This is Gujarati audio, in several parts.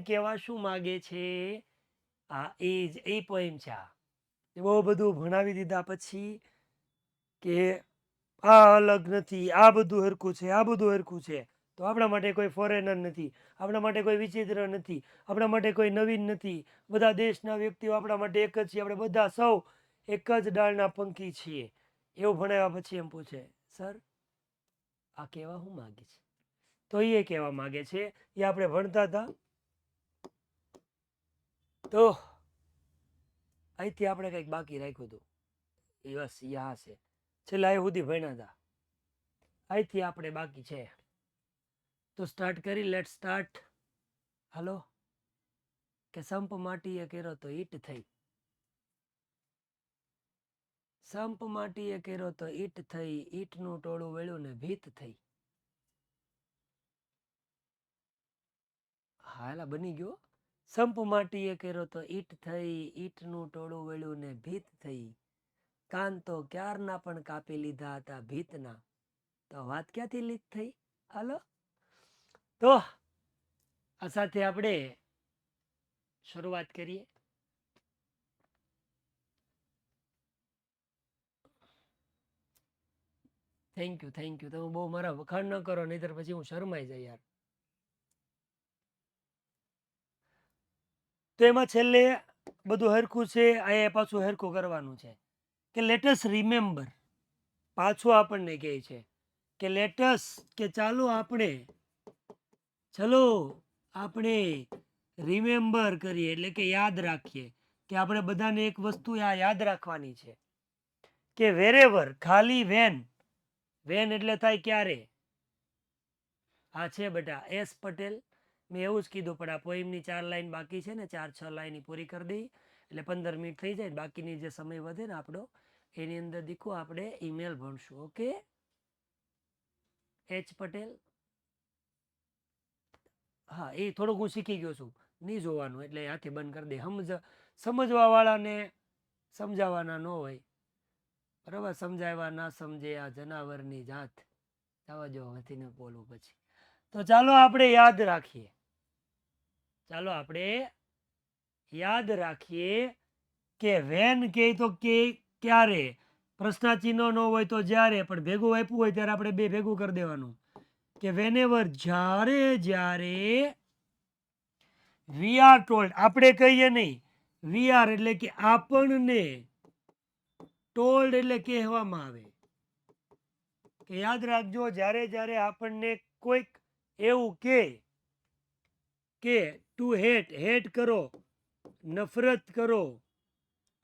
કહેવા શું માગે છે? આ એ પોઈમ છે. આ બહુ બધું ભણાવી દીધા પછી કે આ અલગ નથી, આ બધું હરખું છે, આ બધું હરખું છે, તો આપણા માટે કોઈ ફોરેનર નથી, આપણા માટે કોઈ વિચિત્ર નથી, આપણા માટે કોઈ નવીન નથી, બધા દેશના વ્યક્તિઓ આપણા માટે એક જ છીએ, આપણે બધા સૌ એક જ ડાળના પંખી છીએ. એવું ભણાવ્યા પછી એમ પૂછે, સર આ કહેવા શું માગે છે? તો એ કહેવા માગે છે, એ આપણે ભણતા હતા તો અહીંથી આપણે કંઈક બાકી રાખ્યું હતું. એ બસ યા છે, છેલ્લા એ સુધી ભણ્યા હતા, અહીંથી આપણે બાકી છે. તો સ્ટાર્ટ કરી, લેટ સ્ટાર્ટ. હાલો. કે સંપ માટીએ કર્યો તો ઈટ થઈ, સંપ માટીએ કર્યો તો ઈટ થઈ, ઈટનું ટોળું વેળ્યું ને ભીત થઈ. હાલા બની ગયો. સંપ માટીએ કર્યો તો ઈટ થઈ, ઈટનું ટોળું વેળ્યું ને ભીત થઈ. કાન તો ક્યારના પણ કાપી લીધા હતા ભીતના, તો વાત ક્યાંથી લીક થઈ? હાલો. તો આ સાથે આપણે શરૂઆત કરીએ. Thank you. તમે બહુ મારા વખાણ ન કરો, નહીતર પછી હું શરમાઈ જાય યાર. તો એમાં છેલ્લે બધું હરખું છે, અહીંયા પાછું હરખું કરવાનું છે કે લેટસ રિમેમ્બર. પાછું આપણને કહે છે કે લેટસ, કે ચાલો આપણે રિમેમ્બર કરીએ, એટલે કે યાદ રાખીએ. કે આપણે બધાને એક વસ્તુ આ યાદ રાખવાની છે કે વેરેવર, ખાલી વેન એટલે થાય ક્યારે. આ છે બેટા એસ પટેલ. મેં એવું જ કીધું, પણ આ પોઈમની 4 લાઈન બાકી છે ને, 4-6 લાઈન પૂરી કરી દઈ એટલે 15 મિનિટ થઈ જાય. બાકીની જે સમય વધે ને આપણો, એની અંદર દીકુ આપણે ઈમેલ ભણશું. Okay H Patel. હા, એ થોડુંક હું શીખી ગયો છું, નહીં જોવાનું એટલે હાથે બંધ કરી દે. સમજવા વાળાને સમજાવવાના ન હોય, બરાબર. સમજાવ્યા ના સમજે આ જનાવરની જાત. જવા જો નથી ને બોલું પછી. તો ચાલો આપણે યાદ રાખીએ કે વેન કે તો કે ક્યારે, પ્રશ્નાચિહ્ન ન હોય તો જ્યારે, પણ ભેગું આપ્યું હોય ત્યારે આપણે બે ભેગું કરી દેવાનું કે વેનેવર, જ્યારે વી આર ટોલ્ડ, આપણે કહીએ નહીં, વી આર એટલે કે આપણને, ટોલ્ડ એટલે કહેવામાં આવે. કે યાદ રાખજો, જ્યારે આપણને કોઈક એવું કે ટુ હેટ કરો, નફરત કરો,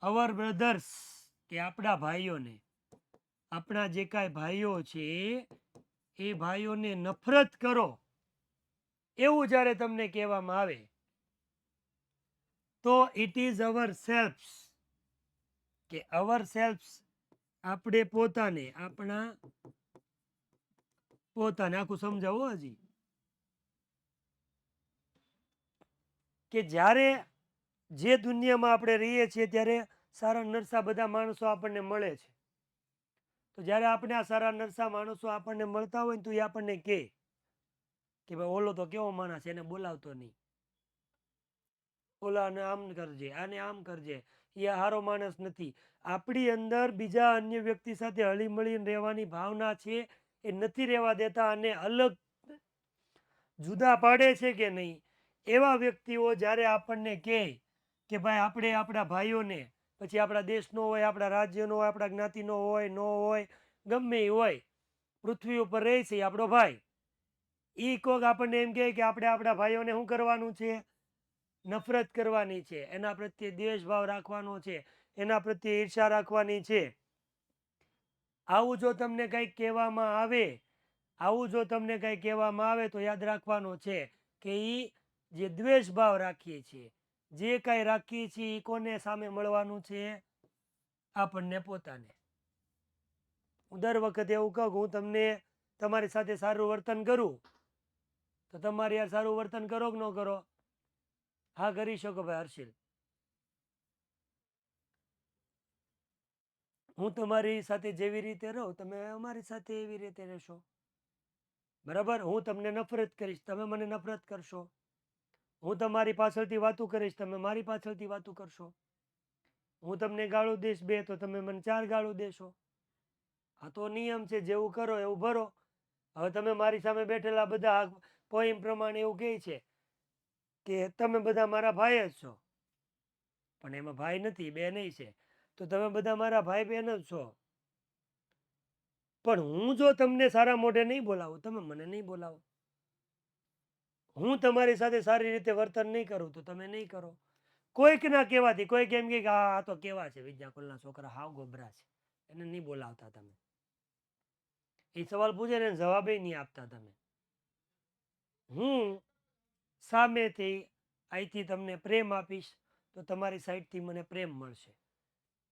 અવર બ્રધર્સ, કે આપણા ભાઈઓને, આપણા જે કાંઈ ભાઈઓ છે એ ભાઈઓને નફરત કરો, એવું જ્યારે તમને કહેવામાં આવે તો ઇટ ઇઝ અવર સેલ્ફ્સ. કે અવર સેલ્ફ્સ આપણે પોતાને, આખું સમજાવો હજી. કે જ્યારે જે દુનિયામાં આપણે રહીએ છીએ ત્યારે સારા નરસા બધા માણસો આપણને મળે છે. તો જ્યારે આપણે આ સારા નરસા માણસો આપણને મળતા હોય ને, તો એ આપણને કે ભાઈ ઓલો તો કેવો માણસ, એને બોલાવતો નહીં, ઓલાને આમ કરજે, આને આમ કરજે, એ સારો માણસ નથી. આપણી અંદર બીજા અન્ય વ્યક્તિ સાથે હળી મળીને રહેવાની ભાવના છે, એ નથી રહેવા દેતા, અને અલગ જુદા પાડે છે કે નહીં. એવા વ્યક્તિઓ જ્યારે આપણને કહે કે ભાઈ આપણે આપણા ભાઈઓને, પછી આપણા દેશનો હોય, આપણા રાજ્યનો હોય, આપણા જ્ઞાતિનો હોય, ન હોય, ગમે એ હોય, પૃથ્વી ઉપર રહે છે આપણો ભાઈ, એ કોક આપણને એમ કહે કે આપણે આપણા ભાઈઓને શું કરવાનું છે? નફરત કરવાની છે, એના પ્રત્યે દ્વેષભાવ રાખવાનો છે, એના પ્રત્યે ઈર્ષા રાખવાની છે. આવું જો તમને કંઈક કહેવામાં આવે તો યાદ રાખવાનું છે કે એ જે દ્વેષભાવ રાખીએ છીએ, જે કાંઈ રાખીએ છીએ, એ કોને સામે મળવાનું છે? આપણને પોતાને. હું દર વખતે એવું કહું, હું તમને તમારી સાથે સારું વર્તન કરું તો તમારે યાર સારું વર્તન કરો કે ન કરો? હા કરી શકો ભાઈ હર્ષિલ. હું તમારી સાથે જેવી રીતે રહું, તમે અમારી સાથે એવી રીતે રહેશો, બરાબર. હું તમને નફરત કરીશ, તમે મને નફરત કરશો. હું તમારી પાછળથી વાતું કરીશ, તમે મારી પાછળથી વાતું કરશો. હું તમને ગાળું દઈશ 2 તો તમે મને 4 ગાળું દેશો. આ તો નિયમ છે, જેવું કરો એવું ભરો. હવે તમે મારી સામે બેઠેલા બધા પોઈમ પ્રમાણે એવું કહે છે કે તમે બધા મારા ભાઈ જ છો, પણ એમાં ભાઈ નથી, બેન છે. તો તમે બધા મારા ભાઈ બહેન જ છો, પણ હું જો તમને સારા મોઢે નહીં બોલાવું, તમે મને નહીં બોલાવો. હું તમારી સાથે સારી રીતે વર્તન નહીં કરું તો તમે નહીં કરો. કોઈક ના કહેવાથી કોઈ કેમ કે આ તો કેવા છે વિદ્યાકુલના છોકરા, હાવ ગોબરા છે, એને નહીં બોલાવતા તમે. એ સવાલ પૂછે ને જવાબ નહીં આપતા તમે. હું સામેથી અહીંથી તમને પ્રેમ આપીશ તો તમારી સાઈડથી મને પ્રેમ મળશે.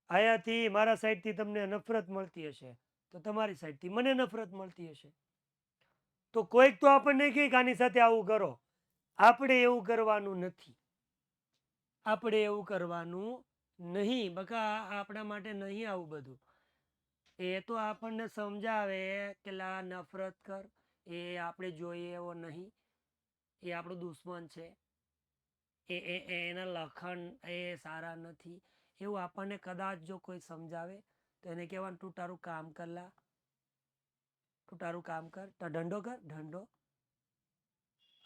અહીંયાથી મારા સાઈડથી તમને નફરત મળતી હશે તો તમારી સાઈડથી મને નફરત મળતી હશે. તો કોઈક તો આપણને કહે કે આની સાથે આવું કરો. આપણે એવું કરવાનું નથી, આપણે એવું કરવાનું નહીં. બકા આપણા માટે નહીં આવું બધું. એ તો આપણને સમજાવે કે લા નફરત કર, એ આપણે જોઈએ એવો નહીં, એ આપણો દુશ્મન છે, એના લખણ એ સારા નથી, એવું આપણને કદાચ જો કોઈ સમજાવે તો એને કહેવાનું તું તારું કામ કરલા, તું તારું કામ કર, ધંધો કર, ધંધો.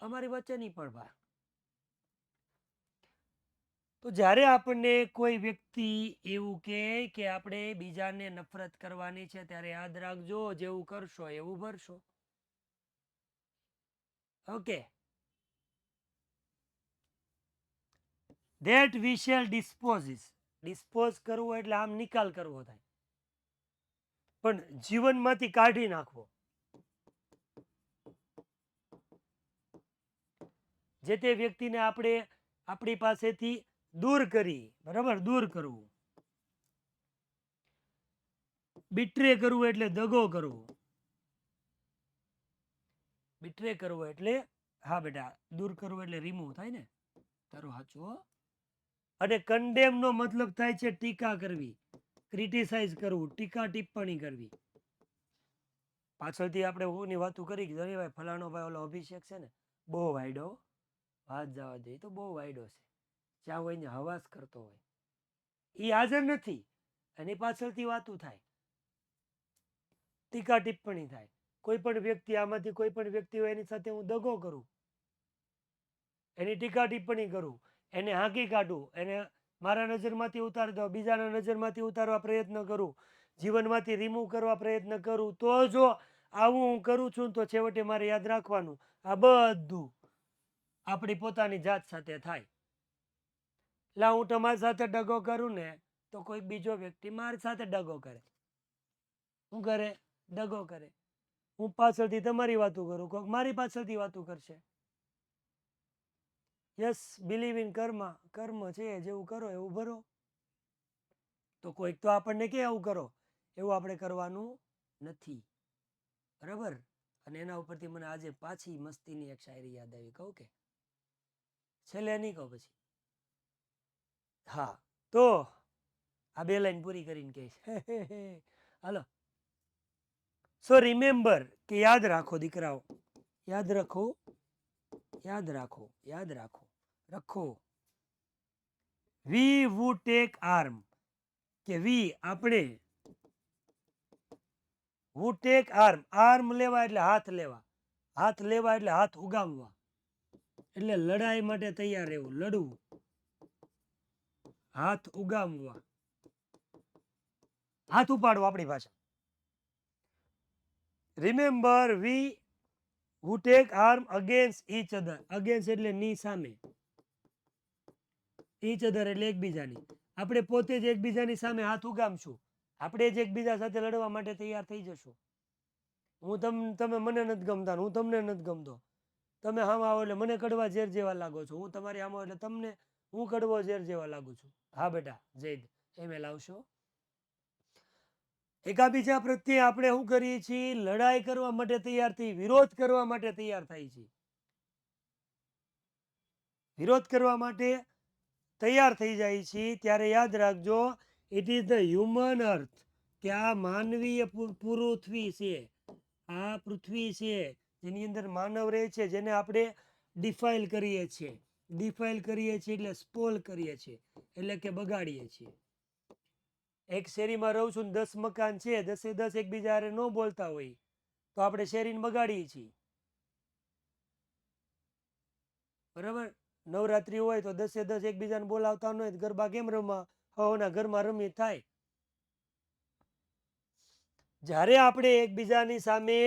અમારી વચ્ચે નહીં પડવા. તો જ્યારે આપણને કોઈ વ્યક્તિ એવું કહે કે આપણે બીજાને નફરત કરવાની છે ત્યારે યાદ રાખજો, જેવું કરશો એવું ભરશો. Okay, that we shall dispose. Dispose કરવો એટલે આમ નિકાલ કરવો થાય, પણ જીવનમાંથી કાઢી નાખવો. જે તે વ્યક્તિને આપણે આપણી પાસેથી દૂર કરી, બરાબર, દૂર કરવું. બિટ્રે કરવું એટલે દગો કરવો. બિટ્રે કરવો એટલે હા બેટા, દૂર કરવું એટલે રિમૂવ થાય ને, તારું સાચું. અને કન્ડેમ નો મતલબ થાય છે ટીકા કરવી, ક્રિટિસાઇઝ કરવું, ટીકા ટિપ્પણી કરવી. પાછળથી આપણે ની વાતું કરી કે ભાઈ ફલાણો ભાઈ ઓલો અભિષેક છે ને બહુ વાયડો, વાત જવા દે તો બહુ વાયડો છે, જ્યાં હોય ને હવાસ કરતો હોય, એ હાજર નથી, એની પાછળથી વાતું થાય, ટીકા ટિપ્પણી થાય. કોઈ પણ વ્યક્તિ, આમાંથી કોઈ પણ વ્યક્તિ હોય એની સાથે હું દગો કરું, એની ટીકા ટિપ્પણી કરું, એને હાંકી કાઢું, એને મારા નજરમાંથી ઉતારી દો, બીજાના નજરમાંથી ઉતારવા પ્રયત્ન કરું, જીવનમાંથી રિમૂવ કરવા પ્રયત્ન કરું, તો જો આવું હું કરું છું તો છેવટે મારે યાદ રાખવાનું આ બધું આપણી પોતાની જાત સાથે થાય. લા હું તમારી સાથે દગો કરું ને તો કોઈ બીજો વ્યક્તિ મારી સાથે દગો કરે. શું કરે? દગો કરે. હું પાછળથી તમારી વાતું કરું, કોઈક મારી પાછળથી વાતું કરશે. યસ, બિલીવ ઇન કર્મ. કર્મ છે, જેવું કરો એવું ભરો. તો કોઈક તો આપણને કે આવું કરો, એવું આપણે કરવાનું નથી, બરાબર. અને એના ઉપરથી મને આજે પાછી મસ્તીની એક શાયરી યાદ આવી, કહું કે છેલ્લે નહીં કહું પછી. હા, તો આ 2 લાઈન પૂરી કરીને કહીશ. હાલો. સો રિમેમ્બર, કે યાદ રાખો દીકરાઓ, યાદ રાખો, યાદ રાખો, યાદ રાખો, રખો. વી વુ ટેક આર્મ, કે વી આપણે, who take arm, આર્મ લેવા એટલે હાથ લેવા, હાથ લેવા એટલે હાથ ઉગામવા, એટલે લડાઈ માટે તૈયાર રહેવું, લડવું, હાથ ઉગામવા, હાથ ઉપાડવો આપણી ભાષા. Remember, we who take arm against each other, against એટલે ની સામે, each other એટલે એકબીજાની. આપણે પોતે જ એકબીજાની સામે હાથ ઉગામશું, આપણે જ એકબીજા સાથે લડવા માટે તૈયાર થઈ જશું. તમે મને નથી ગમતા, હું તમને નથી ગમતો, તમે હામાં આવો એટલે મને કડવા ઝેર જેવા લાગો છો, હું તમારી આમાં એટલે તમને હું કડવો ઝેર જેવા લાગુ છું. હા બેટા જૈદ, એમ લાવશો. એકાબીજા પ્રત્યે આપણે શું કરીએ છીએ? લડાઈ કરવા માટે તૈયાર થઈ, વિરોધ કરવા માટે તૈયાર થાય છે, વિરોધ કરવા માટે તૈયાર થઈ જાય છે. ત્યારે યાદ રાખજો, ઇટ ઇઝ ધ હ્યુમન અર્થ, કે આ માનવીય પૃથ્વી છે, આ પૃથ્વી છે જેની અંદર માનવ રહે છે, જેને આપણે ડિફાઇલ કરીએ છીએ, ડિફાઇલ કરીએ છીએ એટલે સ્પોલ કરીએ છીએ, એટલે કે બગાડીએ છીએ. એક શેરીમાં રહું છું 10 મકાન છે, 10એ 10 એકબીજા હારે ન બોલતા હોય તો આપણે શેરીને બગાડીએ છીએ. બરાબર, નવરાત્રી હોય તો 10એ 10 એકબીજાને બોલાવતા ન હોય, ગરબા કેમ રમવા, હવના ઘરમાં રમી થાય. જ્યારે આપણે એકબીજાની સામે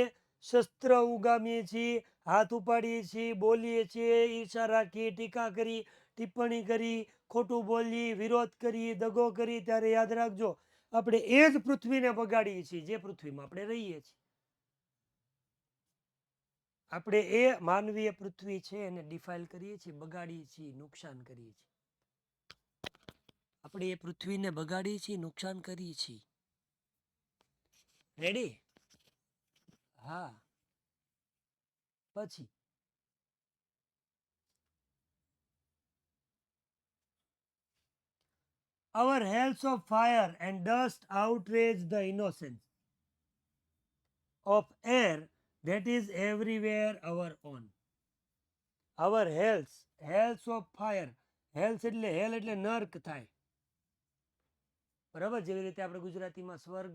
શસ્ત્ર ઉગામીએ છીએ, હાથ ઉપાડીએ છીએ, બોલીએ છીએ, ઈર્ષા રાખી, ટીકા કરી, ટિપ્પણી કરી, ખોટું બોલી, વિરોધ કરી, દગો કરી, ત્યારે યાદ રાખજો આપણે એ જ પૃથ્વીને બગાડીએ છીએ જે પૃથ્વીમાં આપણે રહીએ છીએ. આપણે એ માનવીય પૃથ્વી છે એને ડિફાઇલ કરીએ છીએ, બગાડીએ છીએ, નુકસાન કરીએ છીએ. આપણે એ પૃથ્વીને બગાડીએ છીએ, નુકસાન કરીએ છીએ. રેડી? હા. પછી our hells of fire and dust outrage the innocence of air that is everywhere our own. Our hells of fire, hells એટલે હેલ એટલે નર્ક થાય. બરાબર, જેવી રીતે આપણે ગુજરાતીમાં સ્વર્ગ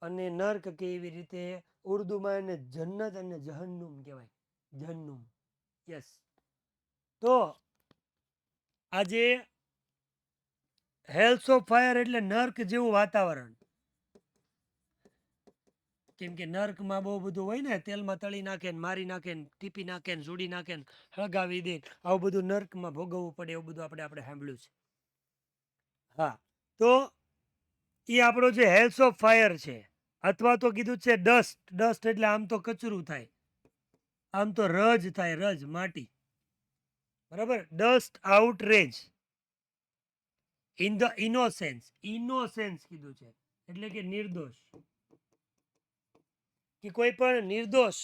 અને નર્ક કે એવી રીતે ઉર્દુમાં એને જન્નત અને જહન્નુમ કહેવાય. જહન્નુમ, યસ. તો આજે હેલ્સ ઓફ ફાયર એટલે નર્ક જેવું વાતાવરણ. કેમ કે નર્કમાં બહુ બધું હોય ને, તેલમાં તળી નાખે ને, મારી નાખે ને, ટીપી નાખે ને, જોડી નાખે ને, હળગાવી દે, આવું બધું નર્કમાં ભોગવવું પડે, એવું બધું આપણે સાંભળ્યું છે. હા, તો એ આપણો જે હેલ્સ ઓફ ફાયર છે, અથવા તો કીધું છે ડસ્ટ. ડસ્ટ એટલે આમ તો કચરું થાય, આમ તો રજ થાય, રજ, માટી. બરાબર, ડસ્ટ આઉટરેજ ઇન ધ ઇનોસેન્સ. ઇનોસેન્સ કીધું છે એટલે કે નિર્દોષ, કે કોઈ પણ નિર્દોષ,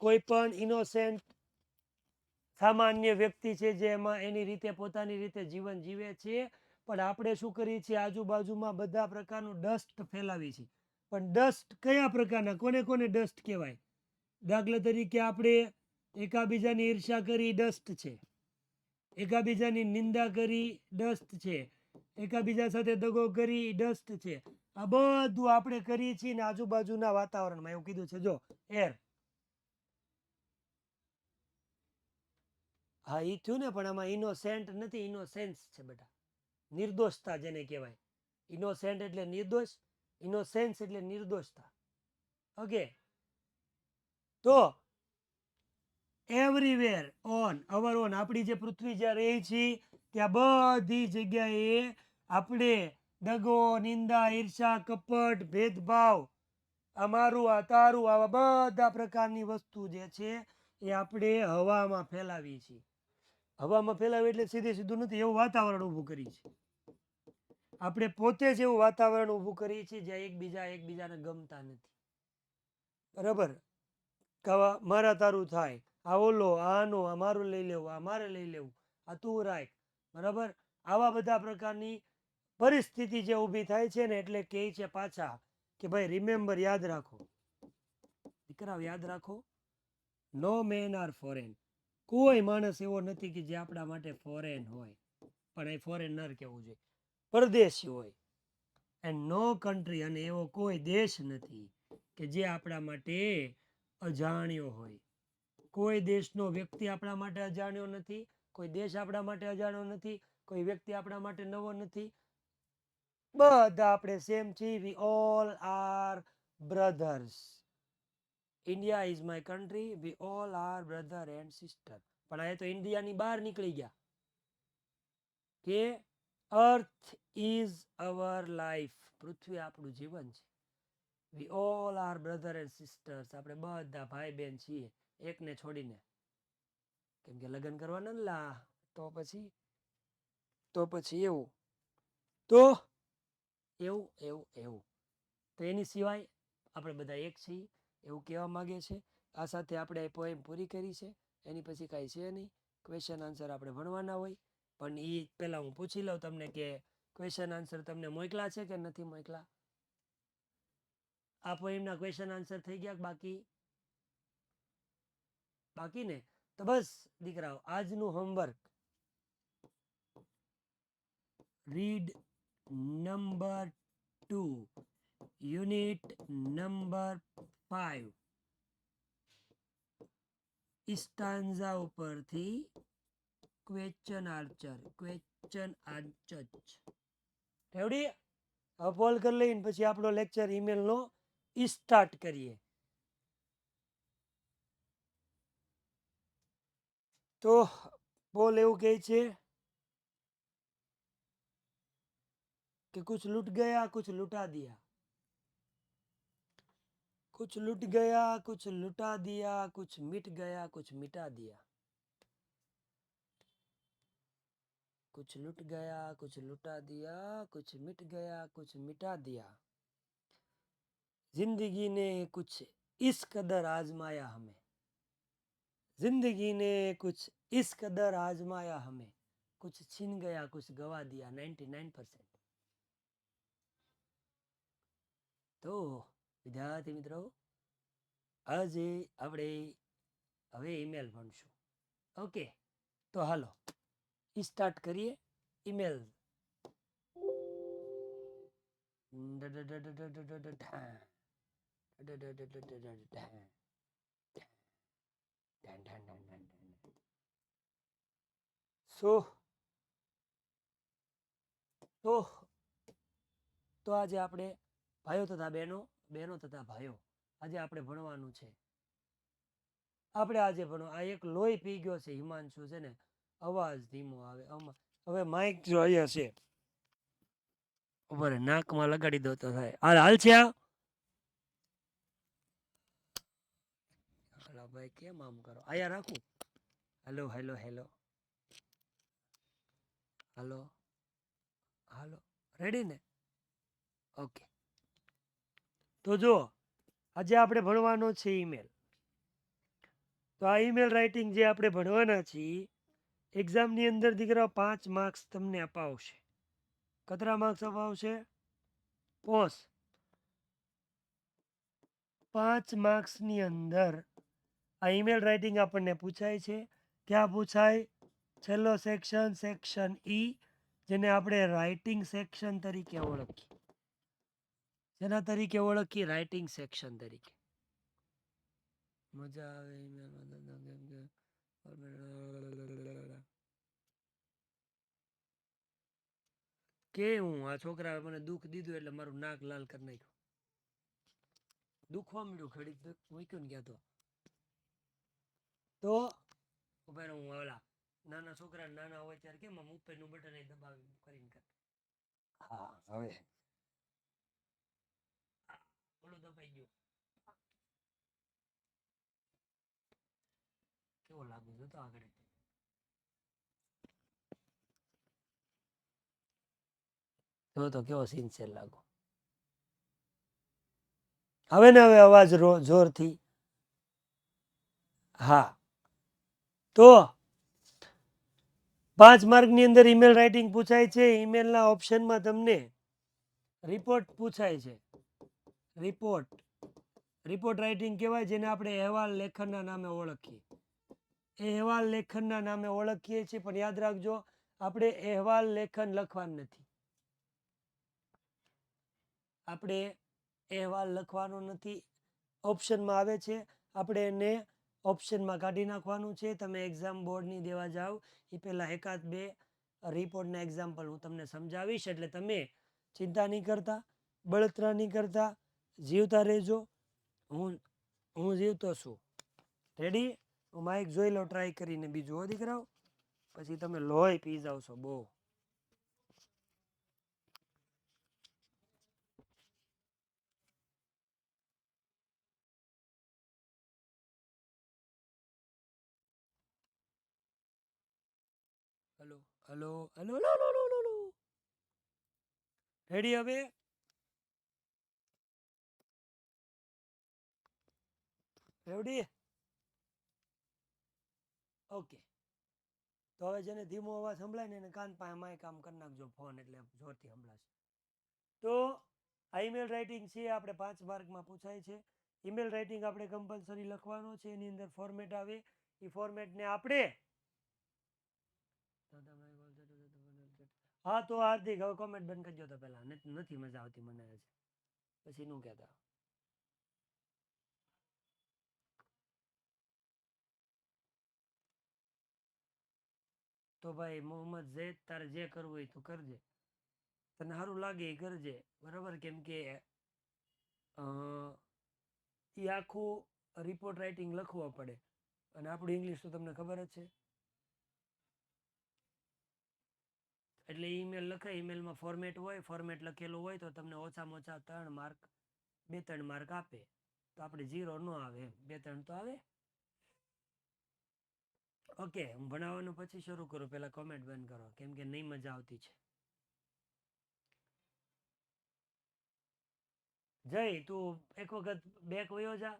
કોઈ પણ ઇનોસેન્ટ સામાન્ય વ્યક્તિ છે જે એમાં એની રીતે પોતાની રીતે જીવન જીવે છે, પણ આપણે શું કરીએ છીએ, આજુબાજુમાં બધા પ્રકારનું ડસ્ટ ફેલાવી છે. પણ ડસ્ટ કયા પ્રકારના, કોને કોને ડસ્ટ કહેવાય? દાખલા તરીકે આપણે એકાબીજાની ઈર્ષા કરી, ડસ્ટ છે. એકાબીજાની નિંદા કરી, ડસ્ટ છે. એકાબીજા સાથે દગો કરી, ડસ્ટ છે. આ બધું આપણે કરીએ છીએ ને આજુબાજુના વાતાવરણમાં. એવું કીધું છે જો, એર. હા, એ થયું ને, પણ આમાં ઇનોસેન્ટ નથી, ઇનોસેન્સ છે બેટા. નિર્દોષતા જેને કહેવાય. ઇનોસેન્ટ એટલે નિર્દોષ, ઇનોસેન્સ એટલે નિર્દોષતા. ઓકે, તો એવરીવેર ઓન અવર ઓન, આપણી જે પૃથ્વી જ્યાં રહી છે ત્યાં બધી જગ્યાએ આપણે દગો, નિંદા, ઈર્ષા, કપટ, ભેદભાવ, અમારું આ તારું, આવા બધા પ્રકારની વસ્તુ જે છે એ આપણે હવામાં ફેલાવી છે. હવામાં ફેલાવી એટલે સીધે સીધું નથી, એવું વાતાવરણ ઊભું કરી છે. આપણે પોતે જ એવું વાતાવરણ ઊભું કરીએ છીએ જ્યાં એકબીજાને ગમતા નથી. બરાબર, મારા તારું થાય, આ ઓલો, આનો, આ મારું લઈ લેવું, આ મારે લઈ લેવું, આ તું રાખ. બરાબર, આવા બધા પ્રકારની પરિસ્થિતિ જે ઊભી થાય છે ને, એટલે કહે છે પાછા કે ભાઈ રિમેમ્બર, યાદ રાખો દીકરાઓ, યાદ રાખો, નો મેન આર ફોરેન. કોઈ માણસ એવો નથી કે જે આપણા માટે ફોરેન હોય, પણ એ ફોરેનર કેવું જોઈએ, પરદેશી હોય. એન્ડ નો કન્ટ્રી, અને એવો કોઈ દેશ નથી કે જે આપણા માટે અજાણ્યો હોય. કોઈ દેશનો વ્યક્તિ આપણા માટે અજાણ્યો નથી, કોઈ દેશ આપણા માટે અજાણ્યો નથી, કોઈ વ્યક્તિ આપણા માટે નવો નથી. બધા આપણે સેમ છીએ. વી all R brothers. India is my country, V all are brother and sister. પણ આ તો ઇન્ડિયાની બહાર નીકળી ગયા કે અર્થ ઇઝ અવર લાઈફ, પૃથ્વી આપણું જીવન છે. We all are brother and sisters, આપણે બધા ભાઈ બહેન છીએ એકને છોડીને. કેમ કે લગ્ન કરવાના ને લા, તો પછી એવું તો એવું તો એની સિવાય આપણે બધા એક છીએ એવું કહેવા માગે છે. આ સાથે આપણે પોએમ પૂરી કરી છે. એની પછી કાંઈ છે નહીં, ક્વેશ્ચન આન્સર આપણે ભણવાના હોય. પણ એ પહેલાં હું પૂછી લઉં તમને કે ક્વેશ્ચન આન્સર તમને મોકલા છે કે નથી મોકલા? આ પોએમના ક્વેશ્ચન આન્સર થઈ ગયા બાકી? બાકી ને? તો બસ દીકરાઓ, આજનું homework read number 2 unit number 5 stanza ઉપરથી ક્વેશ્ચન આન્સર રેવડી? હવે પોલ કરી લઈને પછી આપણો લેક્ચર ઈમેલનો સ્ટાર્ટ કરીએ. તો પોલ એવું કહે છે कि कुछ लूट गया कुछ लुटा दिया, कुछ लूट गया कुछ लुटा दिया, कुछ मिट गया कुछ मिटा दिया, कुछ लूट गया कुछ लुटा दिया, कुछ मिट गया कुछ मिटा दिया, जिंदगी ने कुछ इस कदर आजमाया हमें, जिंदगी ने कुछ इस कदर आजमाया हमें, कुछ छीन गया कुछ गवा दिया 99%. તો વિદ્યાર્થી મિત્રો, આજે આપણે હવે ઈમેલ ભણશું. ઓકે, તો હાલો સ્ટાર્ટ કરીએ ઈમેલ. તો આજે આપણે ભાઈઓ તથા બહેનો તથા ભાઈઓ, આજે આપણે ભણવાનું છે. આપણે આજે ભણો. આ એક લોહી પી ગયો છે હિમાંશુ છે ને, અવાજ ધીમો આવે. હવે માઇક જો અહીંયા છે ઉપર નાકમાં લગાડી દો તો થાય. હાલ છે આ ભાઈ કેમ આમ કરો? આયા રાખું. હેલો હેલો હેલો હેલો હાલો, રેડી ને? ઓકે, તો જો આજે આપણે ભણવાનો છે ઈમેલ. તો આ ઈમેલ રાઇટિંગ જે આપણે ભણવાના છીએ, એક્ઝામની અંદર દીકરા 5 માર્ક્સ તમને અપાવશે. કેટલા માર્ક્સ અપાવશે? 5 માર્ક્સની અંદર આ ઈમેલ રાઇટિંગ આપણને પૂછાય છે. ક્યાં પૂછાય? છેલ્લો સેક્શન, સેક્શન ઈ, જેને આપણે રાઇટિંગ સેક્શન તરીકે ઓળખીએ. જેના તરીકે ઓળખીએ? રાઇટિંગ સેક્શન તરીકે. મજા આવે કે હું આ છોકરા મને દુઃખ દીધું એટલે મારું નાક લાલ કરી નાખ્યું. દુખવા મળ્યું, ઘડી મૂક્યું ને ગયા તો હું ઓલા નાના છોકરા નાના હોય ત્યારે કેમ ઉપરનું બટન દબાવી કરીને કરે. હા, હવે ઓલું દબાઈ ગયું. કેવો લાગુ છે તો આગળ તો કેવો સિન્સિયર લાગુ. હવે ને હવે અવાજ જોરથી. હા, તો 5 માર્કની અંદર ઈમેલ રાઇટિંગ પૂછાય છે. ઈમેલના ઓપ્શનમાં તમને રિપોર્ટ પૂછાય છે. રિપોર્ટ રાઇટિંગ કહેવાય, જેને આપણે અહેવાલ લેખનના નામે ઓળખીએ. અહેવાલ લેખનના નામે ઓળખીએ છીએ, પણ યાદ રાખજો આપણે અહેવાલ લેખન લખવાનું નથી. આપણે અહેવાલ લખવાનો નથી. ઓપ્શનમાં આવે છે, આપણે એને ઓપ્શનમાં કાઢી નાખવાનું છે. તમે એક્ઝામ બોર્ડની દેવા જાઓ એ પહેલાં 1-2 રિપોર્ટના એક્ઝામ્પલ હું તમને સમજાવીશ, એટલે તમે ચિંતા નહીં કરતા, બળતરા નહીં કરતા, જીવતા રહેજો. હું જીવતો છું. રેડી? હું માઇક જોઈ લો ટ્રાય કરીને બીજું. હો દીકરાઓ, પછી તમે લોહી પી જાવ છો બહુ. Hello hello hello hello. Ready? હવે રેડી? ઓકે, તો હવે જેને ધીમો અવાજ સંભળાય ને એને કાન પાસે માય કામ કરી નાખજો ફોન, એટલે જોરથી સંભળાશે. તો આ ઈમેલ રાઇટિંગ છે, આપણે 5 માર્કમાં પૂછાય છે. ઈમેલ રાઇટિંગ આપણે કમ્પલસરી લખવાનો છે. એની અંદર ફોર્મેટ આવે એ ફોર્મેટને આપણે હા તો હાર્દિક હવે કોમેન્ટ બંધ કરજો તો પેલા નથી મજા આવતી મને પછી નું કહેતા તો ભાઈ મોહમ્મદ ઝૈદ તારે જે કરવું હોય તું કરજે તને સારું લાગે એ કરજે બરાબર કેમ કે એ આખું રિપોર્ટ રાઇટિંગ લખવો પડે અને આપણું ઇંગ્લિશ તો તમને ખબર જ છે એટલે ઈમેલ લખાય ઈમેલમાં ફોર્મેટ હોય ફોર્મેટ લખેલું હોય તો તમને ઓછામાં ઓછા 3 માર્ક 2-3 માર્ક આપે તો આપણે 0 ન આવે 2-3 તો આવે ઓકે હું ભણાવવાનું પછી શરૂ કરું પહેલા કોમેન્ટ બંધ કરો કેમ કે નહીં મજા આવતી છે જય તું એક વખત બેક વયો જા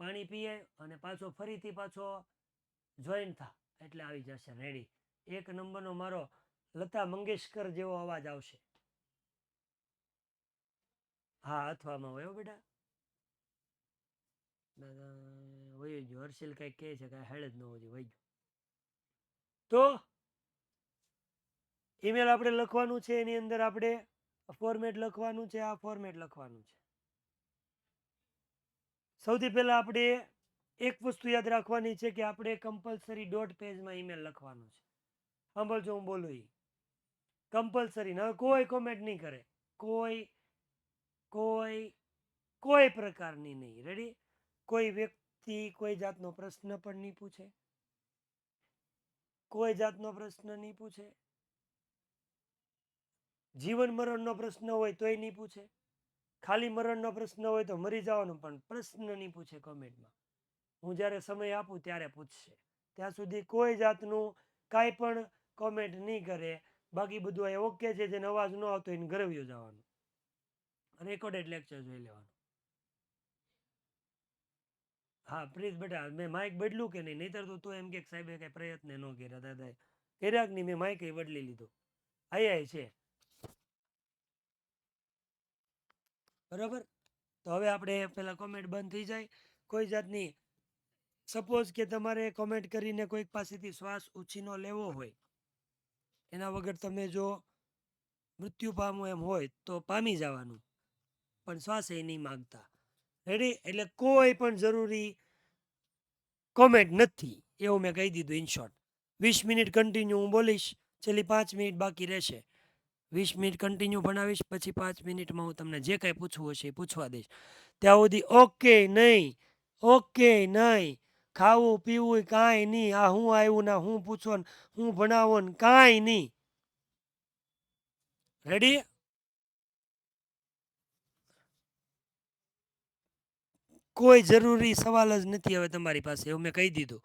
પાણી પીએ અને પાછો ફરીથી પાછો જોઈન થા એટલે આવી જશે રેડી 1 નંબરનો મારો લતા મંગેશકર જેવો અવાજ આવશે હા અથવામાં હોય બેટા વહી ગયો હર્ષિલ કઈ કહે છે કઈ હેડ જ ન હોય વહી ગયો તો ઈમેલ આપણે લખવાનું છે એની અંદર આપણે ફોર્મેટ લખવાનું છે આ ફોર્મેટ લખવાનું છે સૌથી પહેલા આપણે એક વસ્તુ યાદ રાખવાની છે કે આપણે કમ્પલસરી ડોટ પેજમાં ઈમેલ લખવાનું છે સાંભળજો હું બોલું એ કમ્પલસરી હવે કોઈ કોમેન્ટ નહીં કરે કોઈ કોઈ કોઈ પ્રકારની નહીં રેડી કોઈ વ્યક્તિ કોઈ જાતનો પ્રશ્ન પણ નહીં પૂછે કોઈ જાતનો પ્રશ્ન નહીં પૂછે જીવન મરણનો પ્રશ્ન હોય તોય નહીં પૂછે ખાલી મરણનો પ્રશ્ન હોય તો મરી જવાનો પણ પ્રશ્ન નહીં પૂછે કોમેન્ટમાં હું જ્યારે સમય આપું ત્યારે પૂછશે ત્યાં સુધી કોઈ જાતનું કાંઈ પણ કોમેન્ટ નહીં કરે બાકી બધું અહીં ઓકે છે જેને અવાજ ન આવતો એને ઘરે વયો જવાનું રેકોર્ડેડ લેક્ચર જોઈ લેવાનું હા પ્લીઝ બેટા મેં માઇક બદલું કે નહીં નહીતર તો તું એમ કે સાહેબે કઈ પ્રયત્ન ન કર્યા દાદાએ કર્યા કે નહીં મેં માઇક બદલી લીધો આઈ છે બરાબર તો હવે આપણે પેલા કોમેન્ટ બંધ થઈ જાય કોઈ જાતની સપોઝ કે તમારે કોમેન્ટ કરીને કોઈક પાસેથી શ્વાસ ઉછીનો લેવો હોય એના વગર તમે જો મૃત્યુ પામો એમ હોય તો પામી જવાનું પણ શ્વાસ એ નહીં માગતા રેડી એટલે કોઈ પણ જરૂરી કોમેન્ટ નથી એવું મેં કહી દીધું ઇન શોર્ટ 20 મિનિટ કન્ટિન્યુ હું બોલીશ છેલ્લી 5 મિનિટ બાકી રહેશે 20 મિનિટ કન્ટિન્યુ ભણાવીશ પછી 5 મિનિટમાં હું તમને જે કાંઈ પૂછવું હશે એ પૂછવા દઈશ ત્યાં સુધી ઓકે નહીં ખાવું પીવું કાંઈ નહીં આ હું આવ્યું ના હું પૂછો ને હું ભણાવો ને કાંઈ નહીં રેડી કોઈ જરૂરી સવાલ જ નથી હવે તમારી પાસે એવું મેં કહી દીધું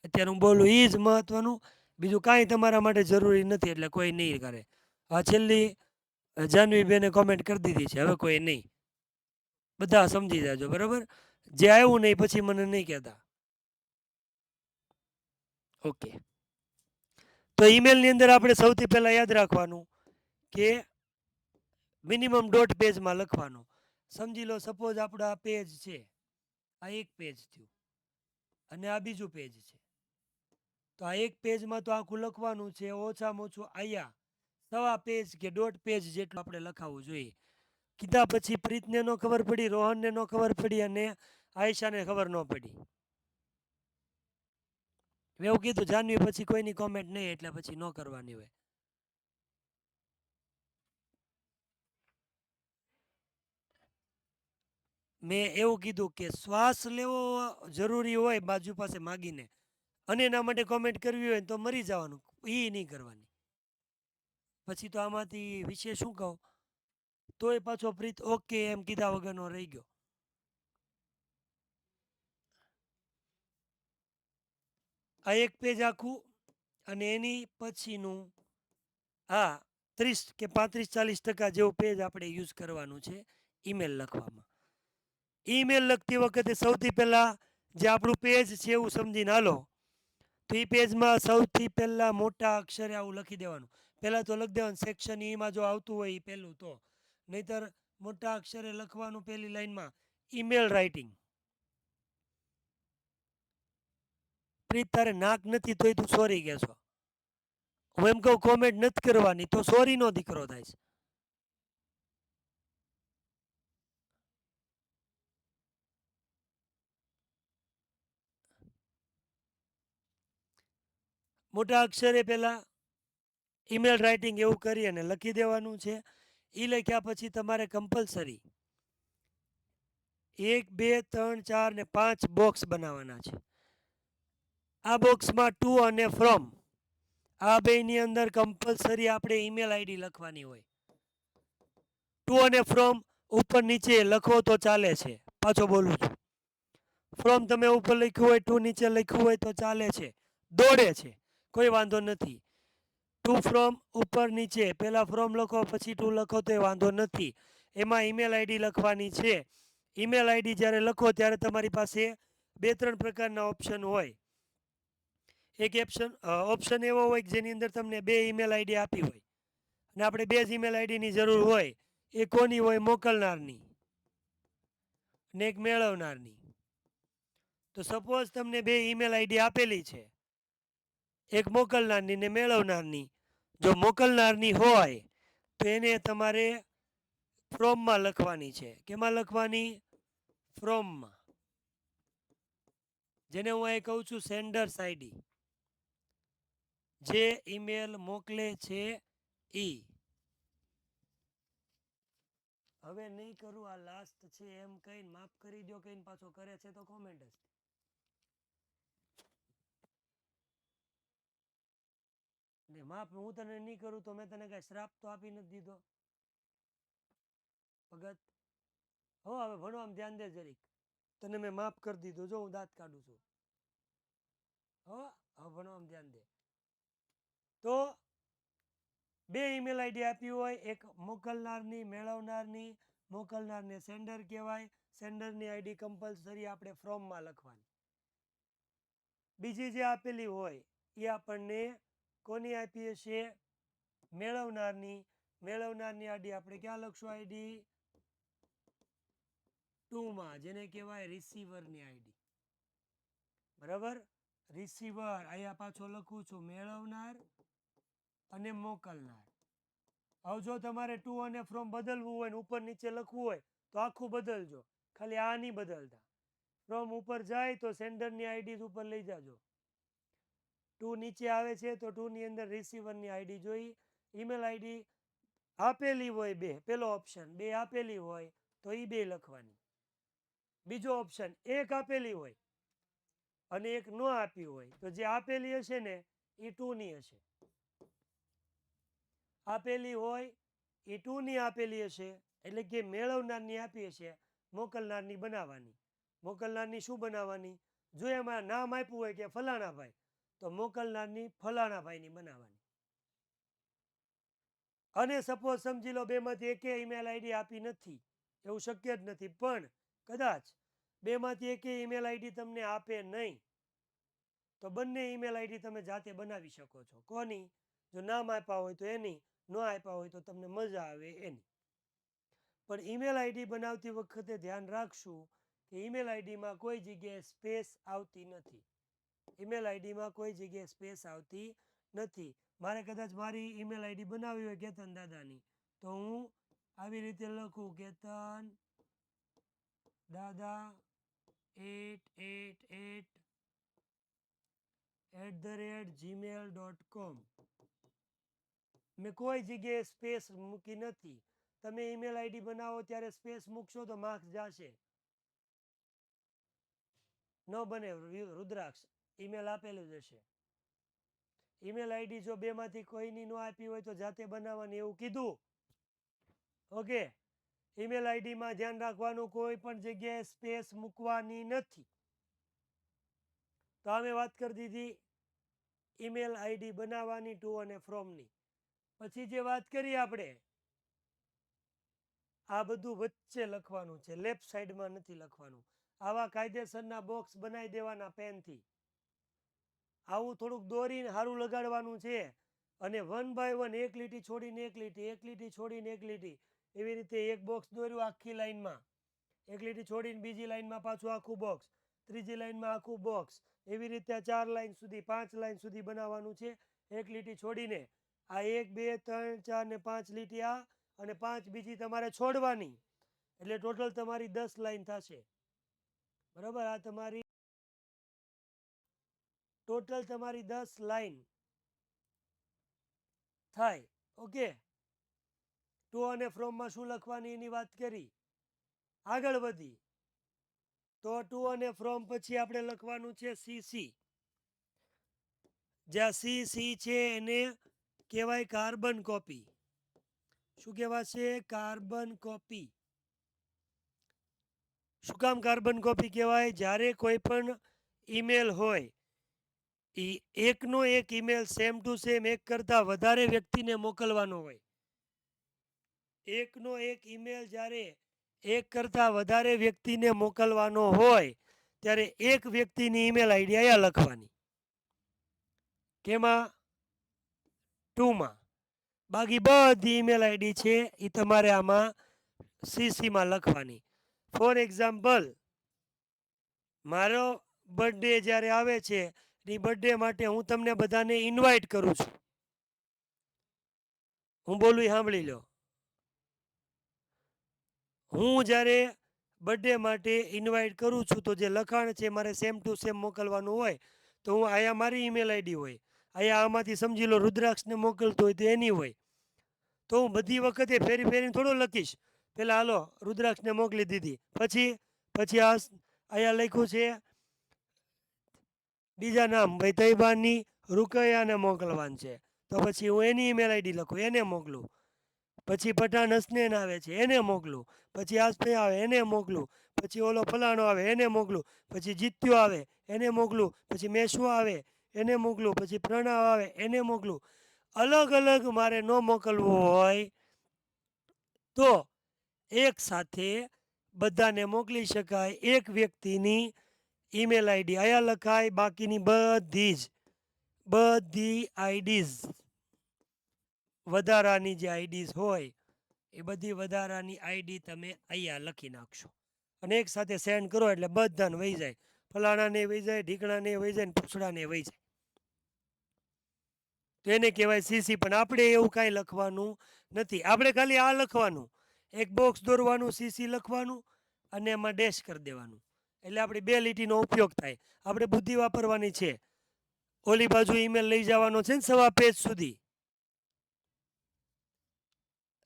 અત્યારે હું બોલું એ જ મહત્વનું બીજું કાંઈ તમારા માટે જરૂરી નથી એટલે કોઈ નહીં કરે આ છેલ્લી જાનવીબેને કોમેન્ટ કરી દીધી છે હવે કોઈ નહીં બધા સમજી જાજો બરાબર જે આવ્યું નહીં પછી મને નહીં કહેતા ઓકે તો ઈમેલની અંદર આપણે સૌથી પહેલાં યાદ રાખવાનું કે મિનિમમ ડોટ પેજમાં લખવાનું સમજી લો સપોઝ આપણું આ પેજ છે આ એક પેજ થયું અને આ બીજું પેજ છે તો આ એક પેજમાં તો આખું લખવાનું છે ઓછામાં ઓછું અહીંયા સવા પેજ કે દોઢ પેજ જેટલું આપણે લખાવવું જોઈએ કીધા પછી પ્રીતને ન ખબર પડી રોહનને ન ખબર પડી અને આયશાને ખબર ન પડી એવું કીધું જાનવી પછી કોઈની કોમેન્ટ નહીં એટલે પછી ન કરવાની હોય મેં એવું કીધું કે શ્વાસ લેવો જરૂરી હોય બાજુ પાસે માગીને અને એના માટે કોમેન્ટ કરવી હોય તો મરી જવાનું એ નહીં કરવાની પછી તો આમાંથી વિશે શું કહું તોય પાછો પ્રીત ઓકે એમ કીધા વગરનો રહી ગયો આ એક પેજ આખું અને એની પછીનું આ 30 કે 35-40% જેવું પેજ આપણે યુઝ કરવાનું છે ઈમેલ લખવામાં ઈમેલ લખતી વખતે સૌથી પહેલાં જે આપણું પેજ છે એવું સમજીને હાલો તો એ પેજમાં સૌથી પહેલાં મોટા અક્ષરે આવું લખી દેવાનું પહેલાં તો લખી દેવાનું સેક્શન ઈમાં જો આવતું હોય એ પહેલું તો નહીતર મોટા અક્ષરે લખવાનું પહેલી લાઈનમાં ઈમેલ રાઇટિંગ પ્રીત તારે નાક નથી તોય તું સોરી કહેશો. હું એમ કહું કોમેન્ટ નથી કરવાની તો સોરીનો દીકરો થાય છે. મોટા અક્ષરે પહેલા ઈમેલ રાઇટિંગ એવું કરી અને લખી દેવાનું છે. એ લખ્યા પછી તમારે કમ્પલસરી 1 2 3 4 ને 5 બોક્સ બનાવવાના છે. આ બોક્સમાં ટુ અને ફ્રોમ આ બેની અંદર કમ્પલસરી આપણે ઈમેલ આઈડી લખવાની હોય. ટુ અને ફ્રોમ ઉપર નીચે લખો તો ચાલે છે. પાછો બોલું છું, ફ્રોમ તમે ઉપર લખ્યું હોય, ટુ નીચે લખ્યું હોય તો ચાલે છે, દોડે છે, કોઈ વાંધો નથી. ટુ ફ્રોમ ઉપર નીચે પહેલાં ફ્રોમ લખો પછી ટુ લખો તો એ વાંધો નથી. એમાં ઈમેલ આઈડી લખવાની છે. ઈમેલ આઈડી જ્યારે લખો ત્યારે તમારી પાસે 2-3 પ્રકારના ઓપ્શન હોય. એક ઓપ્શન એવો હોય કે જેની અંદર તમને 2 ઈમેલ આઈડી આપી હોય અને આપણે 2 જ ઈમેલ આઈડીની જરૂર હોય. એ કોની હોય? મોકલનારની ને એક મેળવનારની. તો સપોઝ તમને 2 ઈમેલ આઈડી આપેલી છે, એક મોકલનારની ને મેળવનારની. જો મોકલનારની હોય તો એને તમારે ફ્રોમમાં લખવાની છે. કેમાં લખવાની? ફ્રોમમાં. જેને હું અહીં કહું છું સેન્ડર્સ આઈડી, જે ઈમેલ મોકલે છે એ. હવે નહીં કરું, આ લાસ્ટ છે એમ કહીને માફ કરી દો કહીને પાછો કરે છે તો કોમેન્ટ જ. ને માફ હું તને નહીં કરું તો મેં તને કાંઈ શ્રાપ તો આપી નથી દીધો ભગત. હવે ભણવામાં ધ્યાન દે જરીક. તને મેં માફ કરી દીધું, જો હું દાંત કાઢું છું. હવે ભણવામાં ધ્યાન દે. તો 2 ઈમેલ આઈડી આપી હોય, એક મોકલનારની, મેળવનારની. મોકલનારને સેન્ડર કહેવાય. સેન્ડરની આઈડી કમ્પલસરી આપણે ફ્રોમમાં લખવાની. બીજી જે આપેલી હોય એ આપણને કોની આપી હશે? મેળવનારની. મેળવનારની આઈડી આપણે ક્યાં લખશું? આઈડી 2માં, જેને કહેવાય રિસીવરની આઈડી. બરાબર? રિસીવર. અહીંયા પાછો લખું છું મેળવનાર અને મોકલનાર. હવે જો તમારે ટુ અને ફ્રોમ બદલવું હોય ને ઉપર નીચે લખવું હોય તો આખું બદલજો, ખાલી આ નહીં બદલતા. ફ્રોમ ઉપર જાય તો સેન્ડરની આઈડી ઉપર લઈ જાજો. ટુ નીચે આવે છે તો ટુની અંદર રિસીવરની આઈડી જોઈ. ઈમેલ આઈડી આપેલી હોય 2, પેલો ઓપ્શન 2 આપેલી હોય તો એ 2 લખવાની. બીજો ઓપ્શન 1 આપેલી હોય અને 1 ન આપી હોય તો જે આપેલી હશે ને એ 2ની હશે. આપેલી હોય એ 2ની આપેલી હશે, એટલે કે મેળવનારની આપી હશે. મોકલનારની બનાવવાની. મોકલનારની શું બનાવવાની? જો એમાં નામ આપ્યું હોય કે ફલાણા ભાઈ તો મોકલનારની ફલાણા ભાઈની બનાવવાની. અને સપોઝ સમજી લો બેમાંથી એકે ઈમેલ આઈડી આપી નથી, એવું શક્ય જ નથી, પણ કદાચ બેમાંથી એકે ઈમેલ આઈડી તમને આપે નહીં તો બંને ઈમેલ આઈડી તમે જાતે બનાવી શકો છો. કોની? જો નામ આપ્યા હોય તો એની, ન આપ્યા હોય તો તમને મજા આવે એની. પણ ઈમેલ આઈડી બનાવતી વખતે ધ્યાન રાખશું કે ઈમેલ આઈડીમાં કોઈ જગ્યાએ સ્પેસ આવતી નથી. ઈમેલ આઈડીમાં કોઈ જગ્યાએ સ્પેસ આવતી નથી. મારે કદાચ મારી ઈમેલ આઈડી બનાવી હોય કેતન દાદાની તો હું આવી રીતે લખું કેતન દાદા 888@gmail.com. મેં કોઈ જગ્યાએ સ્પેસ મૂકી નથી. તમે ઈમેલ આઈડી બનાવો ત્યારે સ્પેસ મૂકશો તો માર્ક્સ જશે. ન બને રુદ્રાક્ષ, ઈમેલ આપેલું જ હશે. ઈમેલ આઈડી જો બેમાંથી કોઈની ન આપી હોય તો જાતે બનાવવાની એવું કીધું. ઓકે. ઈમેલ આઈડીમાં ધ્યાન રાખવાનું, કોઈ પણ જગ્યાએ સ્પેસ મૂકવાની નથી. તો અમે વાત કરી દીધી ઈમેલ આઈડી બનાવવાની ટુ અને ફ્રોમની. પછી જે વાત કરી આપણે આ બધું વચ્ચે લખવાનું છે, લેફ્ટ સાઈડમાં નથી લખવાનું. આવા કાયદેસરના બોક્સ બનાવી દેવાના પેનથી. આવું થોડુંક દોરીને સારું લગાડવાનું છે અને 1 બાય 1 એક લીટી છોડીને એક લીટી, એક લીટી છોડીને એક લીટી, એવી રીતે એક બોક્સ દોર્યું આખી લાઈનમાં. એક લીટી છોડીને બીજી લાઈનમાં પાછું આખું બોક્સ, ત્રીજી લાઈનમાં આખું બોક્સ, એવી રીતે 4 લાઈન સુધી 5 લાઈન સુધી બનાવવાનું છે. એક લીટી છોડીને આ 1 2 3 4 ને 5 લીટી આ અને 5 બીજી તમારે છોડવાની, એટલે ટોટલ તમારી 10 લાઈન થશે. બરાબર, આ તમારી ટોટલ તમારી 10 લાઈન થાય. ઓકે, ટુ અને ફ્રોમમાં શું લખવાની એની વાત કરી. આગળ વધી તો ટુ અને ફ્રોમ પછી આપણે લખવાનું છે સીસી. જ્યાં સી છે એને કહેવાય કાર્બન કોપી. શું કહેવાશે? Carbon copy. શું કામ કાર્બન કોપી કહેવાય? જ્યારે કોઈ પણ ઈમેલ હોય એ એકનો એક ઈમેલ સેમ ટુ સેમ એક કરતાં વધારે વ્યક્તિને મોકલવાનો હોય. એકનો એક ઈમેલ જ્યારે એક કરતાં વધારે વ્યક્તિને મોકલવાનો હોય ત્યારે એક વ્યક્તિની ઈમેલ આઈડી અહીંયા લખવાની. કેમાં? ટુમાં. બાકી બધી ઈમેલ આઈડી છે એ તમારે આમાં સીસીમાં લખવાની. ફોર એક્ઝામ્પલ, મારો બર્થડે જ્યારે આવે છે એ બર્થડે માટે હું તમને બધાને ઇન્વાઇટ કરું છું. હું બોલું એ સાંભળી લો. હું જ્યારે બર્થડે માટે ઇન્વાઇટ કરું છું તો જે લખાણ છે મારે સેમ ટુ સેમ મોકલવાનું હોય તો હું અહીંયા મારી ઈમેલ આઈડી હોય, અહીંયા આમાંથી સમજી લો રુદ્રાક્ષને મોકલતો હોય તો એની હોય. તો હું બધી વખતે ફેરી ફેરીને થોડું લખીશ. પહેલાં હાલો રુદ્રાક્ષને મોકલી દીધી, પછી આ અહીંયા લખ્યું છે બીજા નામ ભાઈ તૈબાની રૂકૈયાને મોકલવાનું છે તો પછી હું એની ઈમેલ આઈડી લખું, એને મોકલું. પછી પઠાણ હસનેન આવે છે એને મોકલું, પછી આસફે આવે એને મોકલું, પછી ઓલો ફલાણો આવે એને મોકલું, પછી જીત્યો આવે એને મોકલું, પછી મેશુ આવે એને મોકલું, પછી પ્રણવ આવે એને મોકલું. અલગ અલગ મારે ન મોકલવું હોય તો એક સાથે બધાને મોકલી શકાય. એક વ્યક્તિની ઈમેલ આઈડી અહીંયા લખાય, બાકીની બધી આઈડીઝ વધારાની જે આઈડીઝ હોય એ બધી વધારાની આઈડી તમે અહીંયા લખી નાખશો અને એક સાથે સેન્ડ કરો એટલે બધાને વહી જાય. ફલાણાને વહી જાય, ઢીકણાને વહી જાય ને પૂછડાને વહી જાય. તો એને કહેવાય સીસી. પણ આપણે એવું કાંઈ લખવાનું નથી. આપણે ખાલી આ લખવાનું, એક બોક્સ દોરવાનું, સીસી લખવાનું અને એમાં ડેશ કરી દેવાનું, એટલે આપણી 2 લીટીનો ઉપયોગ થાય. આપણે બુદ્ધિ વાપરવાની છે. ઓલી બાજુ ઈમેલ લઈ જવાનો છે ને સવા પેજ સુધી,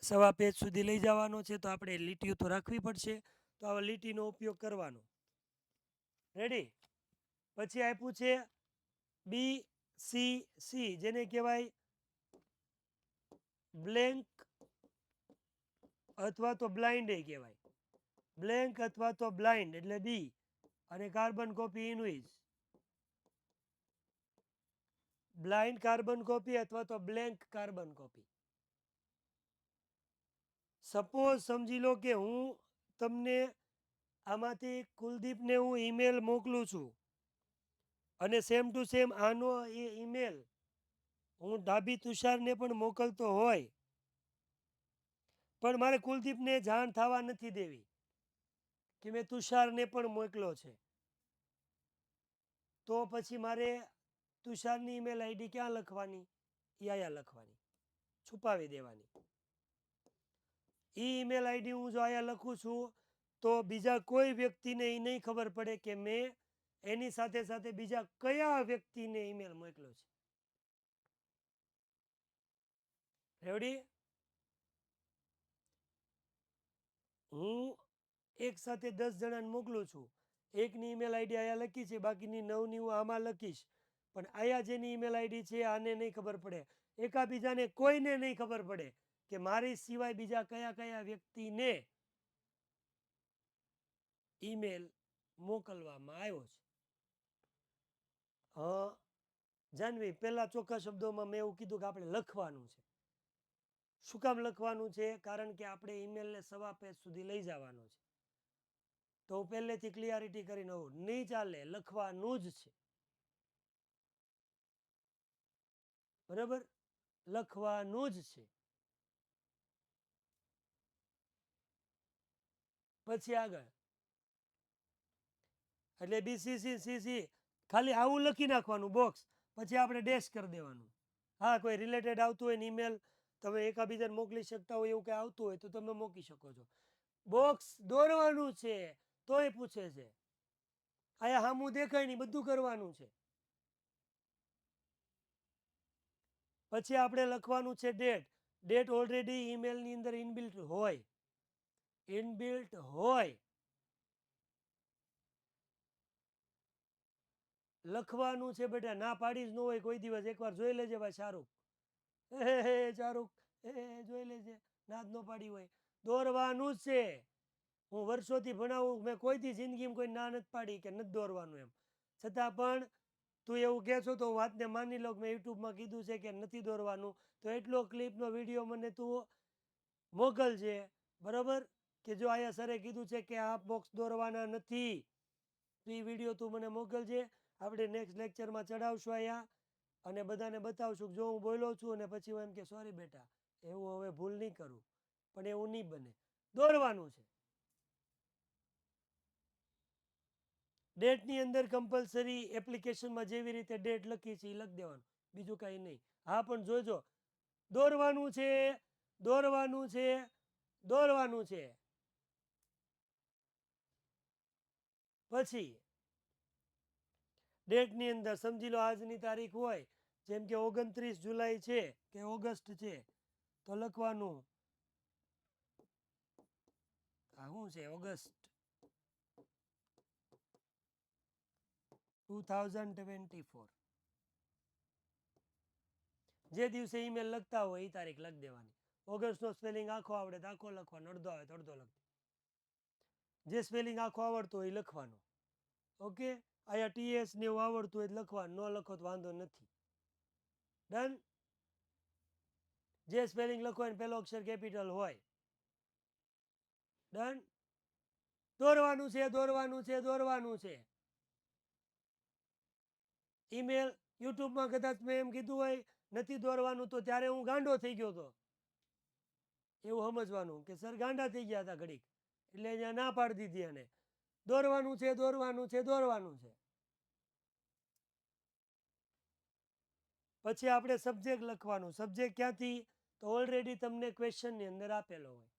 સવા પેજ સુધી લઈ જવાનો છે તો આપણે લીટીઓ તો રાખવી પડશે. તો આવા લીટીનો ઉપયોગ કરવાનો. રેડી? પછી આપ્યું છે BCC, જેને કહેવાય બ્લેન્ક અથવા તો બ્લાઇન્ડ એ કહેવાય. બ્લેન્ક અથવા તો બ્લાઇન્ડ એટલે બી, અને કાર્બન કોપી ઇનવિઝ. બ્લાઇન્ડ કાર્બન કોપી અથવા તો બ્લેન્ક કાર્બન કોપી. સપોઝ સમજી લો કે હું તમને આમાંથી કુલદીપને હું ઈમેલ મોકલું છું અને સેમ ટુ સેમ આનો એ ઈમેલ હું ડાભી તુષારને પણ મોકલતો હોય, પણ મારે કુલદીપને જાણ થવા નથી દેવી કે મેં તુષારને પણ મોકલ્યો છે. તો પછી મારે તુષારની ઈમેલ આઈડી ક્યાં લખવાની? અહીંયા લખવાની, છુપાવી દેવાની. ઈમેલ આઈડી હું જો અહીંયા લખું છું તો બીજા કોઈ વ્યક્તિને એ નહીં ખબર પડે કે મેં એની સાથે સાથે બીજા કયા વ્યક્તિને ઈમેલ મોકલ્યો છે. રેવડી? હું એક સાથે 10 જણાને મોકલું છું. એકની ઈમેલ આઈડી અહીંયા લખી છે, બાકીની 9ની હું આમાં લખીશ. પણ અહીંયા જેની ઈમેલ આઈડી છે આને નહીં ખબર પડે, એકાબીજાને કોઈને નહીં ખબર પડે કે મારી સિવાય બીજા કયા કયા વ્યક્તિને ઈમેલ મોકલવામાં આવ્યો છે. જાનવી, પહેલા ચોખ્ખા શબ્દોમાં મેં એવું કીધું કે આપણે લખવાનું છે. શું કામ લખવાનું છે? કારણ કે આપણે ઈમેલને સવા પેજ સુધી લઈ જવાનો છે. તો હું પહેલેથી ક્લિયરિટી કરીને આવું, નહીં ચાલે, લખવાનું જ છે. બરાબર? લખવાનું જ છે. પછી આગળ એટલે BCC CC ખાલી આવું લખી નાખવાનું બોક્સ, પછી આપણે ડેશ કરી દેવાનું. હા, કોઈ રિલેટેડ આવતું હોય ને ઈમેલ તમે એકાબીજાને મોકલી શકતા હોય એવું કંઈ આવતું હોય તો તમે મોકલી શકો છો. બોક્સ દોરવાનું છે તોય પૂછે છે. આયા સામું દેખાય નહીં, બધું કરવાનું છે. પછી આપણે લખવાનું છે ડેટ. ડેટ ઓલરેડી ઈમેલની અંદર ઇનબિલ્ટ હોય. લખવાનું છે બેટા, ના પાડી જ ન હોય કોઈ દિવસ. એકવાર જોઈ લેજે ભાઈ શાહરૂખ, શાહરૂખ જોઈ લેજે, ના જ ન પાડી હોય. દોરવાનું જ છે. હું વર્ષોથી ભણાવું, મેં કોઈથી જિંદગીમાં કોઈ ના નથી પાડી કે નથી દોરવાનું એમ. છતાં પણ તું એવું કહે છો તો વાતને માની લો કે મેં યુટ્યુબમાં કીધું છે કે નથી દોરવાનું, તો એટલો ક્લિપનો વિડીયો મને તું મોકલજે, બરાબર? કે જો આયા સરે કીધું છે કે આ બોક્સ દોરવાના નથી, તો એ વિડીયો તું મને મોકલજે. આપણે નેક્સ્ટ લેક્ચરમાં ચડાવશું અહીંયા અને બધાને બતાવશું જો હું બોલ્યો છું અને પછી હું એમ કે સોરી બેટા, એવું હવે ભૂલ નહીં કરું. પણ એવું નહીં બને. દોરવાનું છે. ડેટની અંદર કમ્પલસરી એપ્લિકેશનમાં જેવી રીતે ડેટ લખી છે એ લખી દેવાનું, બીજું કાંઈ નહીં. હા, પણ જોજો, દોરવાનું છે, દોરવાનું છે, દોરવાનું છે. પછી ડેટની અંદર સમજી લો આજની તારીખ હોય, જેમ કે 29 જુલાઈ છે કે ઓગસ્ટ છે, તો લખવાનું આ શું છે, ઓગસ્ટ 2024. જે દિવસે ઈમેલ લખતા હોય એ તારીખ લખી દેવાની. ઓગસ્ટનો સ્પેલિંગ આખો આવડે તો આખો લખવાનો, અડધો આવે તો અડધો લખવાનો. જે સ્પેલિંગ આખો આવડતો હોય એ લખવાનો. ઓકે, અહીંયા TS ને એવું આવડતું હોય લખવાનું, ન લખો તો વાંધો નથી. ડન. જે સ્પેલિંગ લખો એને પહેલો અક્ષર કેપિટલ હોય. ડન. દોરવાનું છે, દોરવાનું છે, દોરવાનું છે. ઈમેલ યુટ્યુબમાં કદાચ મેં એમ કીધું હોય નથી દોરવાનું તો ત્યારે હું ગાંડો થઈ ગયો હતો, એવું સમજવાનું કે સર ગાંડા થઈ ગયા હતા ઘડીક, એટલે અહીંયા ના પાડી દીધી. અને દોરવાનું છે, દોરવાનું છે, દોરવાનું છે. પછી આપણે સબ્જેક્ટ લખવાનું. સબ્જેક્ટ ક્યાંથી? તો ઓલરેડી તમને ક્વેશ્ચનની અંદર આપેલો હોય.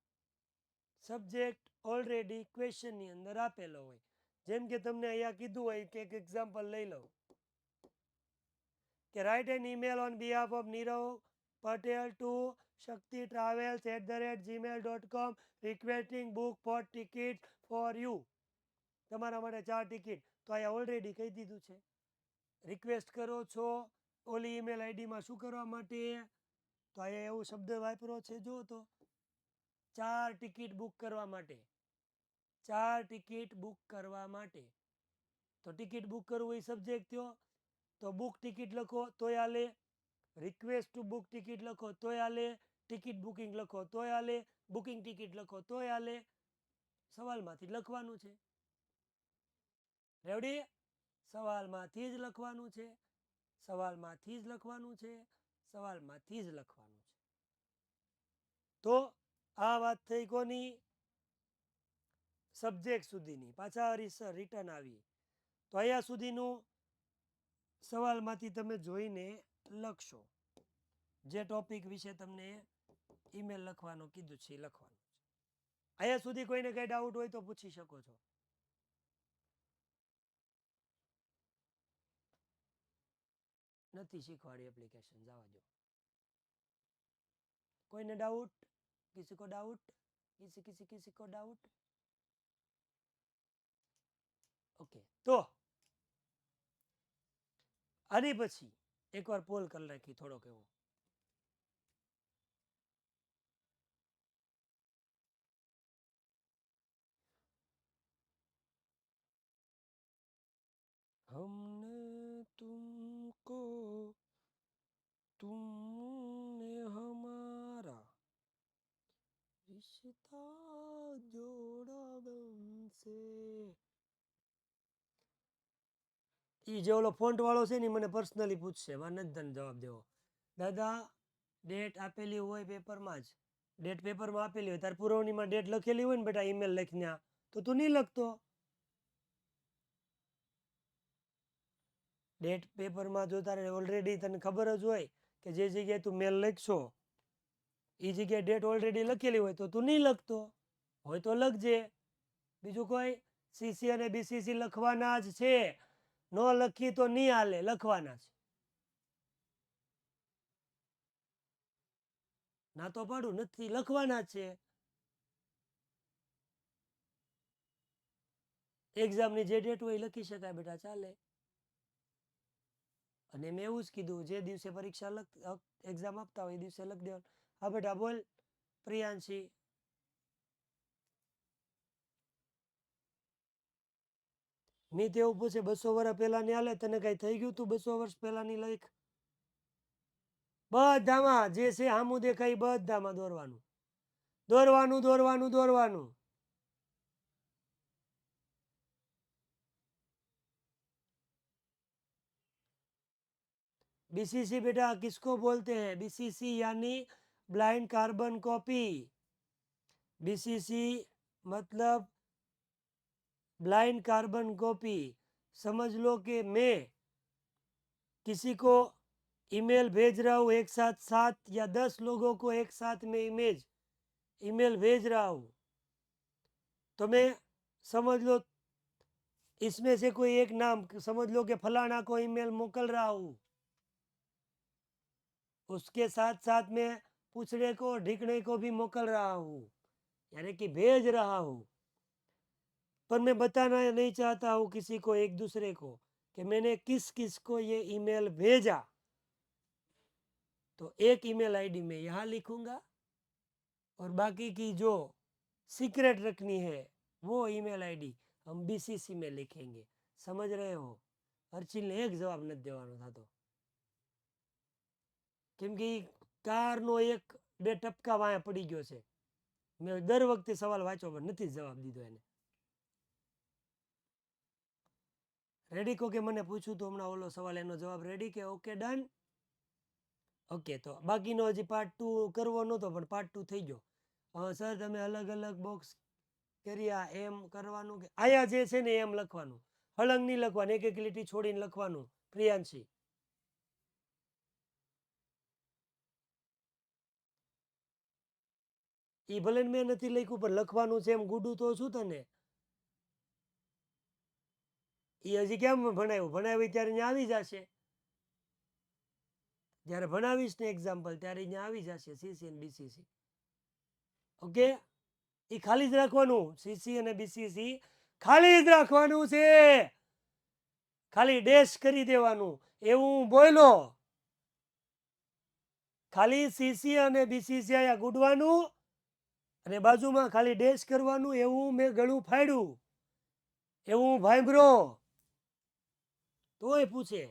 સબ્જેક્ટ ઓલરેડી ક્વેશ્ચનની અંદર આપેલો હોય. જેમ કે તમને અહીંયા કીધું હોય કે એક એક્ઝામ્પલ લઈ લો કે write an email on behalf of Nirav Patel to shakti-travels@gmail.com requesting book for ticket for you. તમારા માટે 4 ટિકિટ. તો અહીંયા ઓલરેડી કહી દીધું છે. રિક્વેસ્ટ કરો છો ઓલી ઈમેલ આઈડીમાં શું કરવા માટે? તો અહીંયા એવું શબ્દ વાપરો છે, જો તો 4 ટિકિટ બુક કરવા માટે. 4 ટિકિટ બુક કરવા માટે. તો ટિકિટ બુક કરવું એ સબ્જેક્ટ થયો. તો બુક ટિકિટ લખો તોય હાલે, રિક્વેસ્ટ ટુ બુક ટિકિટ લખો તોય હાલે, ટિકિટ બુકિંગ લખો તોય હાલે, બુકિંગ ટિકિટ લખો તોય હાલે. સવાલમાંથી લખવાનું છે. રેવડી? સવાલમાંથી જ લખવાનું છે, સવાલમાંથી જ લખવાનું છે, સવાલમાંથી જ લખવાનું છે. તો આ વાત થઈ કોની? સબ્જેક્ટ સુધીની. પાછા રિટર્ન આવી તો અહીંયા સુધીનું સવાલમાંથી તમે જોઈને લખશો. જે ટોપિક વિશે તમને ઈમેલ લખવાનું કીધું છે એ લખવાનું છે. અહીંયા સુધી કોઈને કઈ ડાઉટ હોય તો પૂછી શકો છો. નથી શીખવાડી એપ્લિકેશન, જવા દો. કોઈને ડાઉટ? કિસી કો ડાઉટ? કિસી કો ડાઉટ? ઓકે, તો આની પછી એકવાર પોલ કરી નાખી થોડોક એવો. हमने तुमको तुमने हमारा रिश्ता जोड़ा गमसे. એ જે ઓલો ફોન્ટ વાળો છે ને મને પર્સનલી પૂછશે, મારે નથી તને જવાબ દેવો. દાદા ડેટ આપેલી હોય પેપરમાં જ, ડેટ પેપરમાં આપેલી હોય તાર પુરવણીમાં ડેટ લખેલી હોય ને બેટા ઈમેલ લખીને, તો તું નહીં લખતો. ડેટ પેપરમાં જો તારે ઓલરેડી તને ખબર જ હોય કે જે જગ્યાએ તું મેલ લખશો એ જગ્યાએ ડેટ ઓલરેડી લખેલી હોય તો તું નહીં લખતો હોય તો લખજે. બીજું કોઈ સીસી અને બીસીસી લખવાના જ છે, ન લખી તો નહીં હાલે, લખવાના છે. ના તો પાડું નથી, લખવાના જ છે. એક્ઝામની જે ડેટ હોય લખી શકાય બેટા, ચાલે. અને મેં એવું જ કીધું જે દિવસે પરીક્ષા એક્ઝામ આપતા હોય એ દિવસે લખી દેવાનું. હા બેટા બોલ પ્રિયાંશી. મેં તેવું પૂછે 200 વર્ષ પહેલાની હાલે, તને કઈ થઈ ગયું તું 200 વર્ષ પહેલાની લખ? બધામાં જે છે સામું દેખાય બધામાં દોરવાનું દોરવાનું દોરવાનું દોરવાનું. बीसीसी बेटा किसको बोलते हैं? बीसीसी यानी ब्लाइंड कार्बन कॉपी. बीसीसी मतलब ब्लाइंड कार्बन कॉपी. समझ लो कि मैं किसी को ईमेल भेज रहा हूँ, एक साथ 7 या 10 लोगों को एक साथ में ईमेल भेज रहा हूँ, तो मैं समझ लो इसमें से कोई एक नाम समझ लो कि फलाना को ईमेल मोकल रहा हूँ, उसके साथ साथ में पूछड़े को ढिकने को भी मोकल रहा हूँ, यानी कि भेज रहा हूँ. पर मैं बताना नहीं चाहता हूँ किसी को, एक दूसरे को, कि मैंने किस किस को ये ईमेल भेजा. तो एक ईमेल आईडी में यहाँ लिखूंगा और बाकी की जो सीक्रेट रखनी है वो ईमेल आईडी हम बीसीसी में लिखेंगे. समझ रहे हो? अर्चिल ने एक जवाब नहीं देवानो था, तो केम कि कार नो एक बे टपका वाया पड़ी गयो छे. मैं दर वखते सवाल वाँचो पण नथी जवाब दीधो एने. रेडी को के मने पूछू तो हमणा ओलो सवाल एनो जवाब रेडी के ओके डन? ओके, तो बाकीनो हजी पार्ट 2 करवो नतो पण पार्ट 2 થઈ ગયો. સર તમે અલગ અલગ બોક્સ કર્યા એમ કરવાનું કે આયા જે છે ને એમ લખવાનું, હળંગ નહીં લખવાનું, એક એક લીટી છોડીને લખવાનું. પ્રિયાંશી એ ભલે મેં નથી લખ્યું પણ લખવાનું છે એમ ગુડું તો શું તને? એ હજી કેમ ભણાવ્યું? ભણાવી ત્યારે ત્યાં આવી જશે. જ્યારે ભણાવીશ ને એક્ઝામ્પલ ત્યારે ત્યાં આવી જશે સીસી અને બીસીસી. ઓકે, એ ખાલી જ રાખવાનું. સીસી અને બીસીસી ખાલી જ રાખવાનું છે, ખાલી ડેશ કરી દેવાનું. એવું બોલો, ખાલી સીસી અને બીસીસી આયા ગુડવાનું અને બાજુમાં ખાલી ડેશ કરવાનું. એવું મેં ગળું ફાડ્યું, એવું ભાઈબ્રો. તોય પૂછે,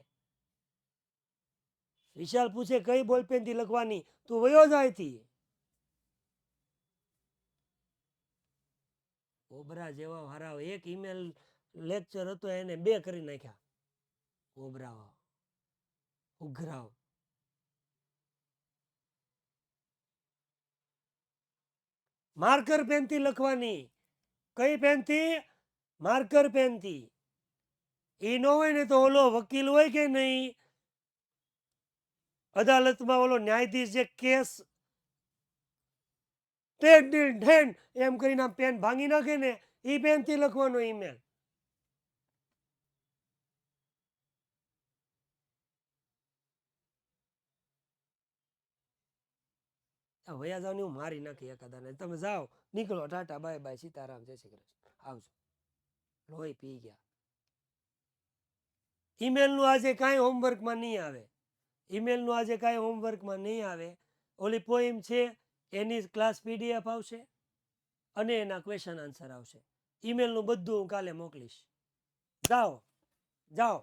વિશાલ પૂછે કઈ બોલપેન થી લખવાની? તું વયો જાય થી. ઓબરા જેવા હારા એક ઈમેલ લેક્ચર હતો એને 2 કરી નાખ્યા. ઓબરા ઉઘરાવ. માર્કર પેનથી લખવાની. કઈ પેનથી? માર્કર પેનથી. એ ન હોય ને તો ઓલો વકીલ હોય કે નહીં, અદાલતમાં ઓલો ન્યાયાધીશ જે કેસ એમ કરીને પેન ભાંગી નાખે ને, એ પેનથી લખવાનો ઈમેલ. વયા જાવ ને હું મારી નાખી એકાદાને. તમે જાઓ, નીકળો, ટાટા, બાય બાય, સીતારામ, જય શ્રી કૃષ્ણ, આવજો. લોહી પી ગયા. ઈમેલનું આજે કાંઈ હોમવર્કમાં નહીં આવે. ઈમેલનું આજે કાંઈ હોમવર્કમાં નહીં આવે. ઓલી પોઈમ છે એની ક્લાસ પીડીએફ આવશે અને એના ક્વેશ્ચન આન્સર આવશે. ઈમેલનું બધું હું કાલે મોકલીશ. જાઓ જાઓ.